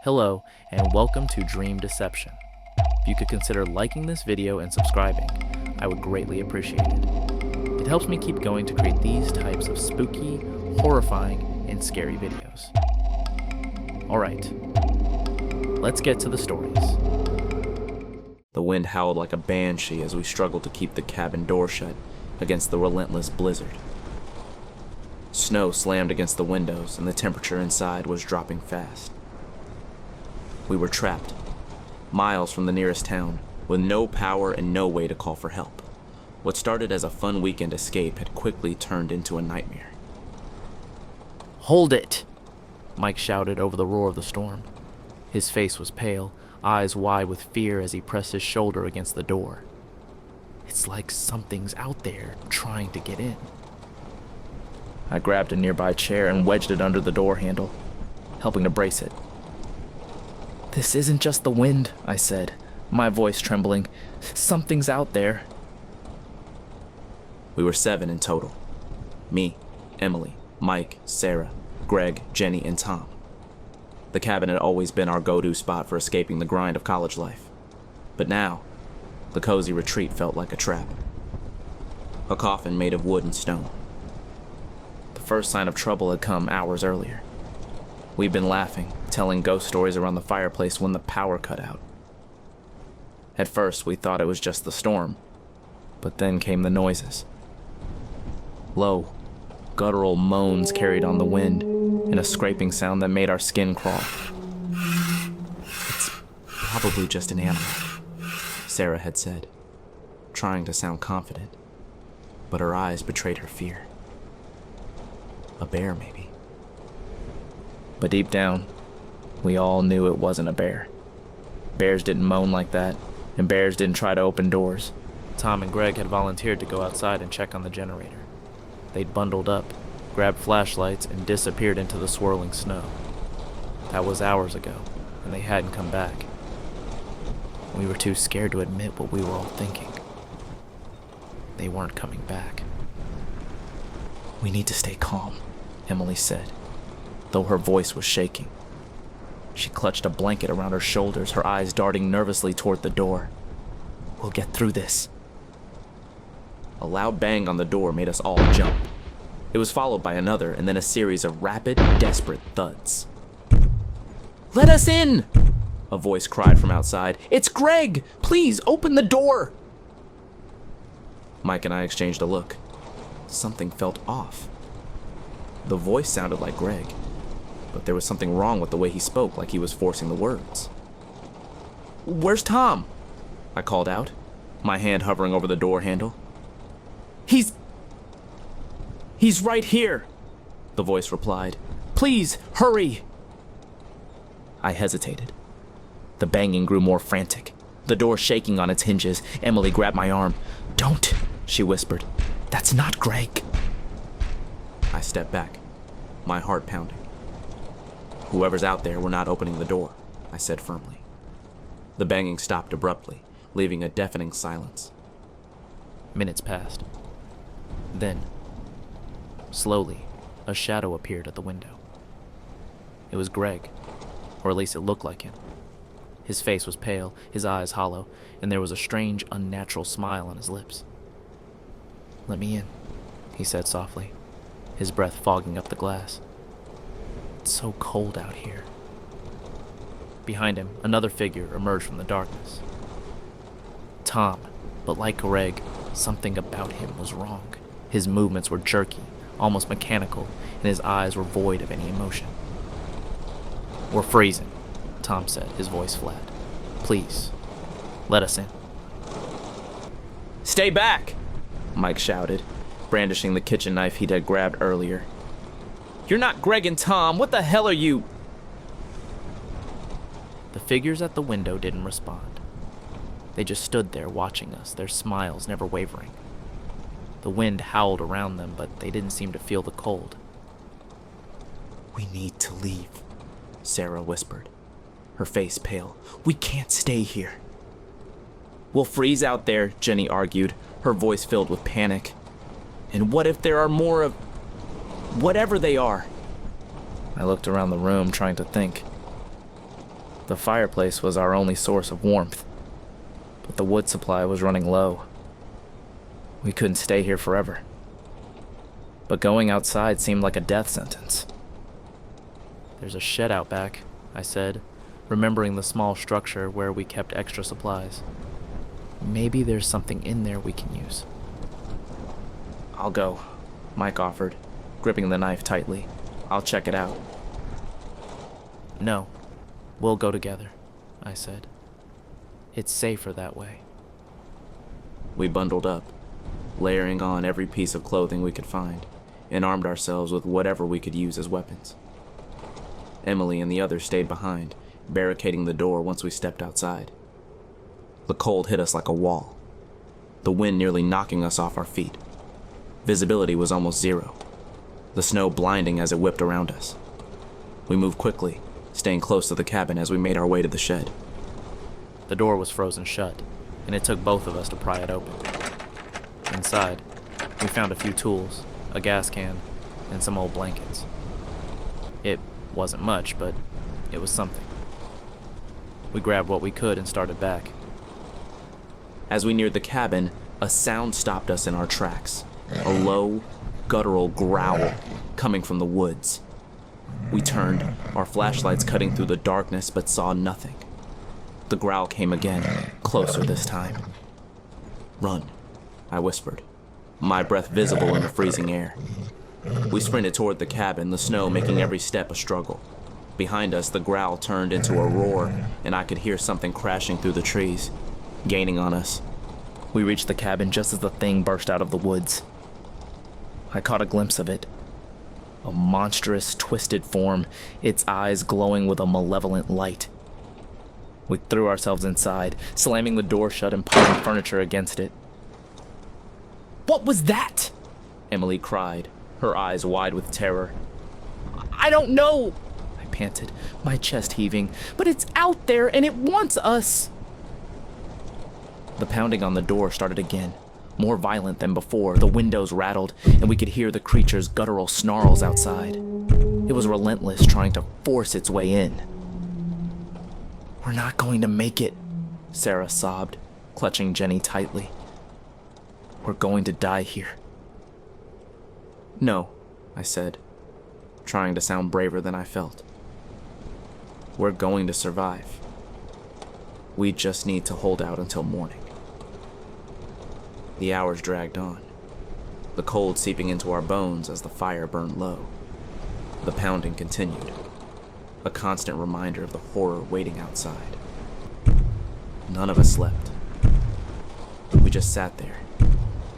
Hello, and welcome to Dream Deception. If you could consider liking this video and subscribing, I would greatly appreciate it. It helps me keep going to create these types of spooky, horrifying, and scary videos. Alright, let's get to the stories. The wind howled like a banshee as we struggled to keep the cabin door shut against the relentless blizzard. Snow slammed against the windows and the temperature inside was dropping fast. We were trapped, miles from the nearest town, with no power and no way to call for help. What started as a fun weekend escape had quickly turned into a nightmare. Hold it! Mike shouted over the roar of the storm. His face was pale, eyes wide with fear as he pressed his shoulder against the door. It's like something's out there trying to get in. I grabbed a nearby chair and wedged it under the door handle, helping to brace it. This isn't just the wind, I said, my voice trembling. Something's out there. We were 7 in total. Me, Emily, Mike, Sarah, Greg, Jenny, and Tom. The cabin had always been our go-to spot for escaping the grind of college life. But now, the cozy retreat felt like a trap. A coffin made of wood and stone. The first sign of trouble had come hours earlier. We'd been laughing, telling ghost stories around the fireplace when the power cut out. At first, we thought it was just the storm, but then came the noises. Low, guttural moans carried on the wind, and a scraping sound that made our skin crawl. It's probably just an animal, Sarah had said, trying to sound confident, but her eyes betrayed her fear. A bear, maybe. But deep down, we all knew it wasn't a bear. Bears didn't moan like that, and bears didn't try to open doors. Tom and Greg had volunteered to go outside and check on the generator. They'd bundled up, grabbed flashlights, and disappeared into the swirling snow. That was hours ago, and they hadn't come back. We were too scared to admit what we were all thinking. They weren't coming back. We need to stay calm, Emily said, though her voice was shaking. She clutched a blanket around her shoulders, her eyes darting nervously toward the door. We'll get through this. A loud bang on the door made us all jump. It was followed by another, and then a series of rapid, desperate thuds. "Let us in!" a voice cried from outside. "It's Greg! Please, open the door!" Mike and I exchanged a look. Something felt off. The voice sounded like Greg, but there was something wrong with the way he spoke, like he was forcing the words. "Where's Tom?" I called out, my hand hovering over the door handle. He's right here," the voice replied. "Please, hurry." I hesitated. The banging grew more frantic, the door shaking on its hinges. Emily grabbed my arm. "Don't," she whispered. "That's not Greg." I stepped back, my heart pounding. "Whoever's out there, we're not opening the door," I said firmly. The banging stopped abruptly, leaving a deafening silence. Minutes passed. Then, slowly, a shadow appeared at the window. It was Greg, or at least it looked like him. His face was pale, his eyes hollow, and there was a strange, unnatural smile on his lips. "Let me in," he said softly, his breath fogging up the glass. "It's so cold out here." Behind him, another figure emerged from the darkness. Tom, but like Greg, something about him was wrong. His movements were jerky, almost mechanical, and his eyes were void of any emotion. "We're freezing," Tom said, his voice flat. "Please, let us in." "Stay back!" Mike shouted, brandishing the kitchen knife he'd had grabbed earlier. "You're not Greg and Tom! What the hell are you?" The figures at the window didn't respond. They just stood there watching us, their smiles never wavering. The wind howled around them, but they didn't seem to feel the cold. "We need to leave," Sarah whispered, her face pale. "We can't stay here." "We'll freeze out there," Jenny argued, her voice filled with panic. "And what if there are more of whatever they are?" I looked around the room, trying to think. The fireplace was our only source of warmth, but the wood supply was running low. We couldn't stay here forever. But going outside seemed like a death sentence. "There's a shed out back," I said, remembering the small structure where we kept extra supplies. "Maybe there's something in there we can use." "I'll go," Mike offered, gripping the knife tightly. "I'll check it out." "No, we'll go together," I said. "It's safer that way." We bundled up, layering on every piece of clothing we could find, and armed ourselves with whatever we could use as weapons. Emily and the others stayed behind, barricading the door once we stepped outside. The cold hit us like a wall, the wind nearly knocking us off our feet. Visibility was almost zero, the snow blinding as it whipped around us. We moved quickly, staying close to the cabin as we made our way to the shed. The door was frozen shut, and it took both of us to pry it open. Inside, we found a few tools, a gas can, and some old blankets. It wasn't much, but it was something. We grabbed what we could and started back. As we neared the cabin, a sound stopped us in our tracks. A low, guttural growl coming from the woods. We turned, our flashlights cutting through the darkness, but saw nothing. The growl came again, closer this time. "Run," I whispered, my breath visible in the freezing air. We sprinted toward the cabin, the snow making every step a struggle. Behind us, the growl turned into a roar, and I could hear something crashing through the trees, gaining on us. We reached the cabin just as the thing burst out of the woods. I caught a glimpse of it. A monstrous, twisted form, its eyes glowing with a malevolent light. We threw ourselves inside, slamming the door shut and piling furniture against it. "What was that?" Emily cried, her eyes wide with terror. "I don't know," I panted, my chest heaving, "but it's out there and it wants us." The pounding on the door started again, more violent than before. The windows rattled, and we could hear the creature's guttural snarls outside. It was relentless, trying to force its way in. "We're not going to make it," Sarah sobbed, clutching Jenny tightly. "We're going to die here." "No," I said, trying to sound braver than I felt. "We're going to survive. We just need to hold out until morning." The hours dragged on, the cold seeping into our bones as the fire burned low. The pounding continued, a constant reminder of the horror waiting outside. None of us slept. We just sat there,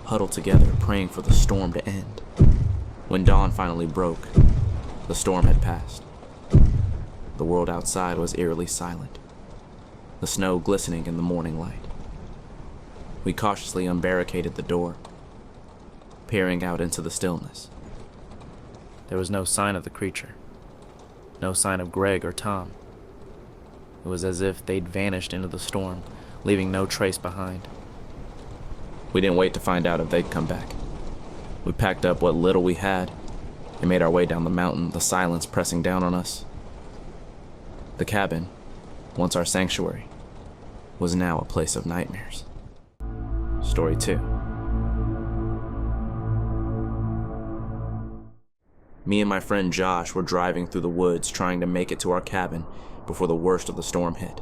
huddled together, praying for the storm to end. When dawn finally broke, the storm had passed. The world outside was eerily silent, the snow glistening in the morning light. We cautiously unbarricaded the door, peering out into the stillness. There was no sign of the creature, no sign of Greg or Tom. It was as if they'd vanished into the storm, leaving no trace behind. We didn't wait to find out if they'd come back. We packed up what little we had and made our way down the mountain, the silence pressing down on us. The cabin, once our sanctuary, was now a place of nightmares. Story 2. Me and my friend Josh were driving through the woods trying to make it to our cabin before the worst of the storm hit.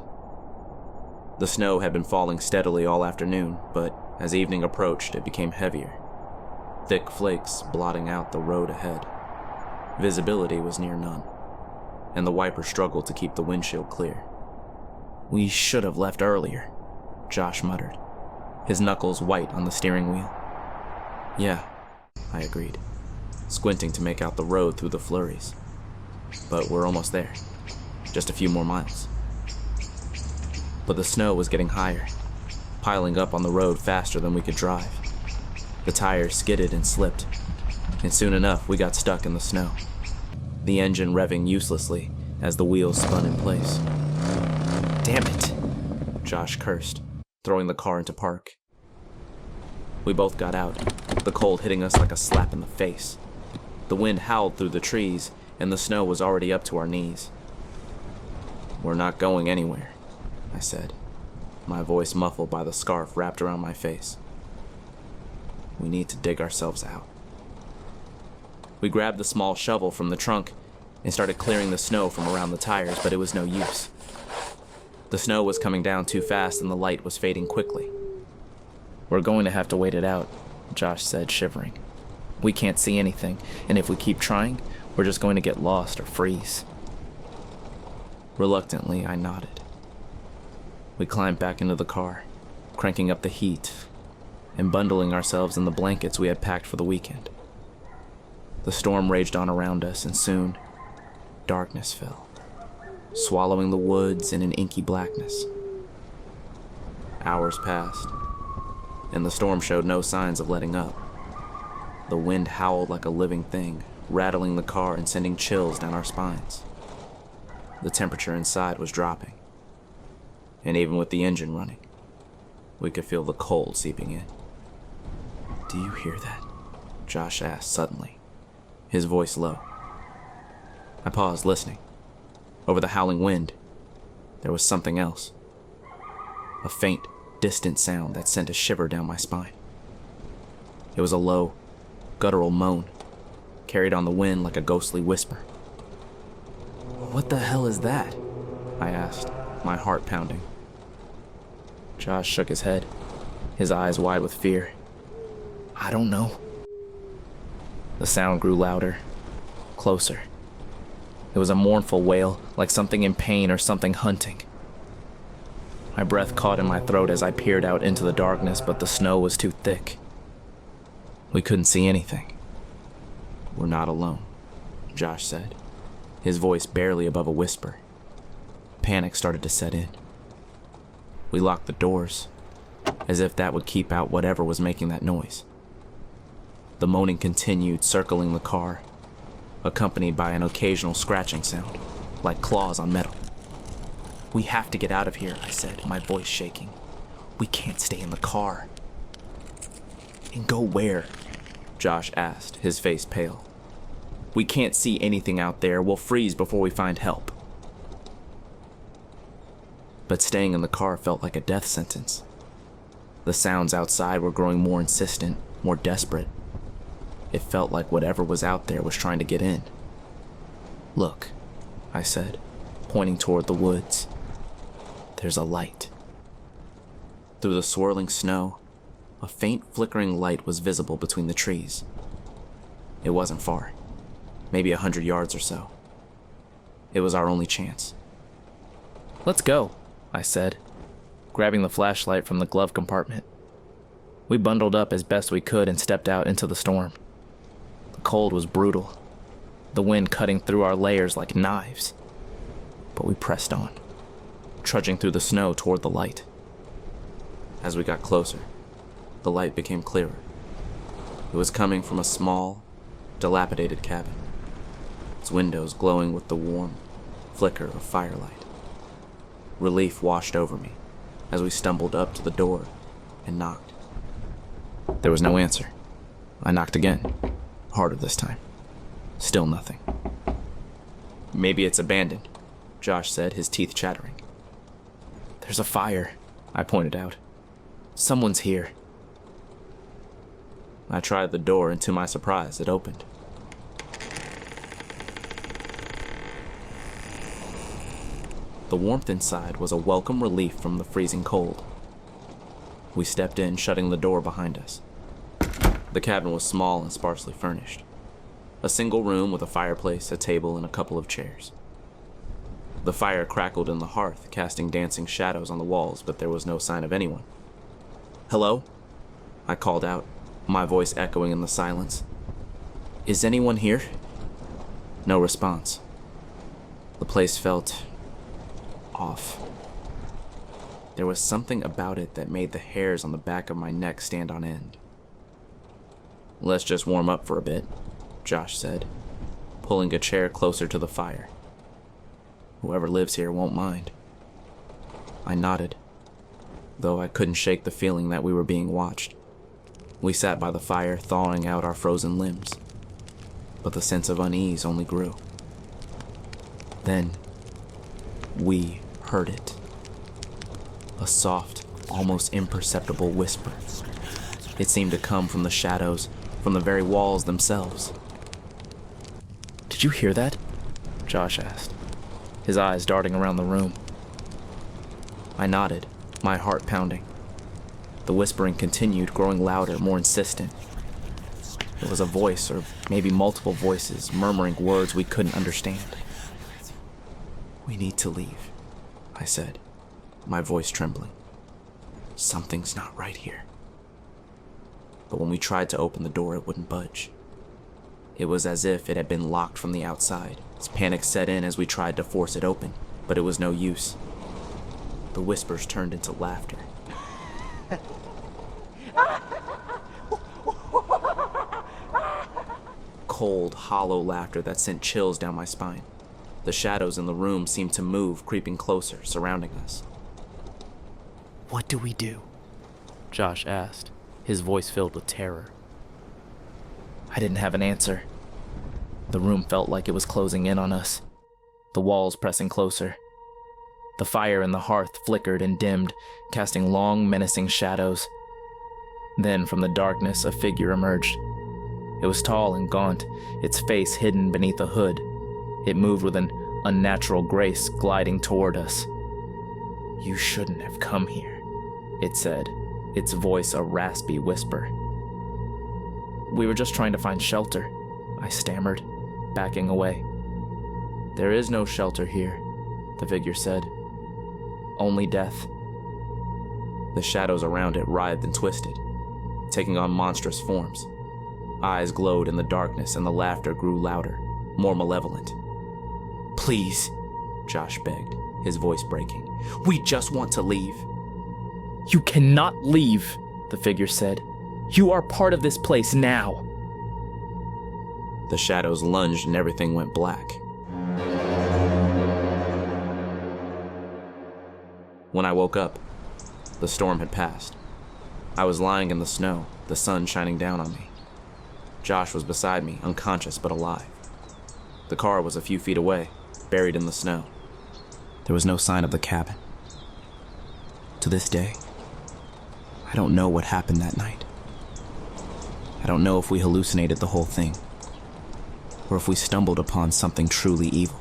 The snow had been falling steadily all afternoon, but as evening approached, it became heavier, thick flakes blotting out the road ahead. Visibility was near none, and the wiper struggled to keep the windshield clear. "We should have left earlier," Josh muttered, his knuckles white on the steering wheel. "Yeah," I agreed, squinting to make out the road through the flurries. "But we're almost there. Just a few more miles." But the snow was getting higher, piling up on the road faster than we could drive. The tires skidded and slipped, and soon enough we got stuck in the snow, the engine revving uselessly as the wheels spun in place. "Damn it," Josh cursed, throwing the car into park. We both got out, the cold hitting us like a slap in the face. The wind howled through the trees, and the snow was already up to our knees. "We're not going anywhere," I said, my voice muffled by the scarf wrapped around my face. "We need to dig ourselves out." We grabbed the small shovel from the trunk and started clearing the snow from around the tires, but it was no use. The snow was coming down too fast and the light was fading quickly. "We're going to have to wait it out," Josh said, shivering. "We can't see anything, and if we keep trying, we're just going to get lost or freeze." Reluctantly, I nodded. We climbed back into the car, cranking up the heat and bundling ourselves in the blankets we had packed for the weekend. The storm raged on around us, and soon, darkness fell, swallowing the woods in an inky blackness. Hours passed, and the storm showed no signs of letting up. The wind howled like a living thing, rattling the car and sending chills down our spines. The temperature inside was dropping, and even with the engine running, we could feel the cold seeping in. "Do you hear that?" Josh asked suddenly, his voice low. I paused, listening. Over the howling wind, there was something else. A faint, distant sound that sent a shiver down my spine. It was a low, guttural moan, carried on the wind like a ghostly whisper. "What the hell is that?" I asked, my heart pounding. Josh shook his head, his eyes wide with fear. "I don't know." The sound grew louder, closer. It was a mournful wail, like something in pain or something hunting. My breath caught in my throat as I peered out into the darkness, but the snow was too thick. We couldn't see anything. "We're not alone," Josh said, his voice barely above a whisper. Panic started to set in. We locked the doors, as if that would keep out whatever was making that noise. The moaning continued, circling the car, accompanied by an occasional scratching sound, like claws on metal. "We have to get out of here," I said, my voice shaking. "We can't stay in the car." "And go where?" Josh asked, his face pale. "We can't see anything out there. We'll freeze before we find help." But staying in the car felt like a death sentence. The sounds outside were growing more insistent, more desperate. It felt like whatever was out there was trying to get in. "Look," I said, pointing toward the woods. "There's a light." Through the swirling snow, a faint flickering light was visible between the trees. It wasn't far, maybe 100 yards or so. It was our only chance. "Let's go," I said, grabbing the flashlight from the glove compartment. We bundled up as best we could and stepped out into the storm. The cold was brutal, the wind cutting through our layers like knives. But we pressed on, trudging through the snow toward the light. As we got closer, the light became clearer. It was coming from a small, dilapidated cabin, its windows glowing with the warm flicker of firelight. Relief washed over me as we stumbled up to the door and knocked. There was no answer. I knocked again, harder this time. Still nothing. "Maybe it's abandoned," Josh said, his teeth chattering. "There's a fire," I pointed out. "Someone's here." I tried the door, and to my surprise, it opened. The warmth inside was a welcome relief from the freezing cold. We stepped in, shutting the door behind us. The cabin was small and sparsely furnished. A single room with a fireplace, a table, and a couple of chairs. The fire crackled in the hearth, casting dancing shadows on the walls, but there was no sign of anyone. "Hello?" I called out, my voice echoing in the silence. "Is anyone here?" No response. The place felt off. There was something about it that made the hairs on the back of my neck stand on end. "Let's just warm up for a bit," Josh said, pulling a chair closer to the fire. "Whoever lives here won't mind." I nodded, though I couldn't shake the feeling that we were being watched. We sat by the fire, thawing out our frozen limbs, but the sense of unease only grew. Then, we heard it. A soft, almost imperceptible whisper. It seemed to come from the shadows, from the very walls themselves. Did you hear that? Josh asked, his eyes darting around the room. I nodded, my heart pounding. The whispering continued, growing louder, more insistent. It was a voice, or maybe multiple voices, murmuring words we couldn't understand. "We need to leave," I said, my voice trembling. "Something's not right here." But when we tried to open the door, it wouldn't budge. It was as if it had been locked from the outside. Its panic set in as we tried to force it open, but it was no use. The whispers turned into laughter. Cold, hollow laughter that sent chills down my spine. The shadows in the room seemed to move, creeping closer, surrounding us. What do we do? Josh asked, his voice filled with terror. I didn't have an answer. The room felt like it was closing in on us, the walls pressing closer. The fire in the hearth flickered and dimmed, casting long, menacing shadows. Then, from the darkness, a figure emerged. It was tall and gaunt, its face hidden beneath a hood. It moved with an unnatural grace, gliding toward us. "You shouldn't have come here," it said, its voice a raspy whisper. "We were just trying to find shelter," I stammered, backing away. "There is no shelter here," the figure said. "Only death." The shadows around it writhed and twisted, taking on monstrous forms. Eyes glowed in the darkness and the laughter grew louder, more malevolent. "Please," Josh begged, his voice breaking. "We just want to leave." "You cannot leave," the figure said. "You are part of this place now." The shadows lunged and everything went black. When I woke up, the storm had passed. I was lying in the snow, the sun shining down on me. Josh was beside me, unconscious but alive. The car was a few feet away, buried in the snow. There was no sign of the cabin. To this day, I don't know what happened that night. I don't know if we hallucinated the whole thing, or if we stumbled upon something truly evil.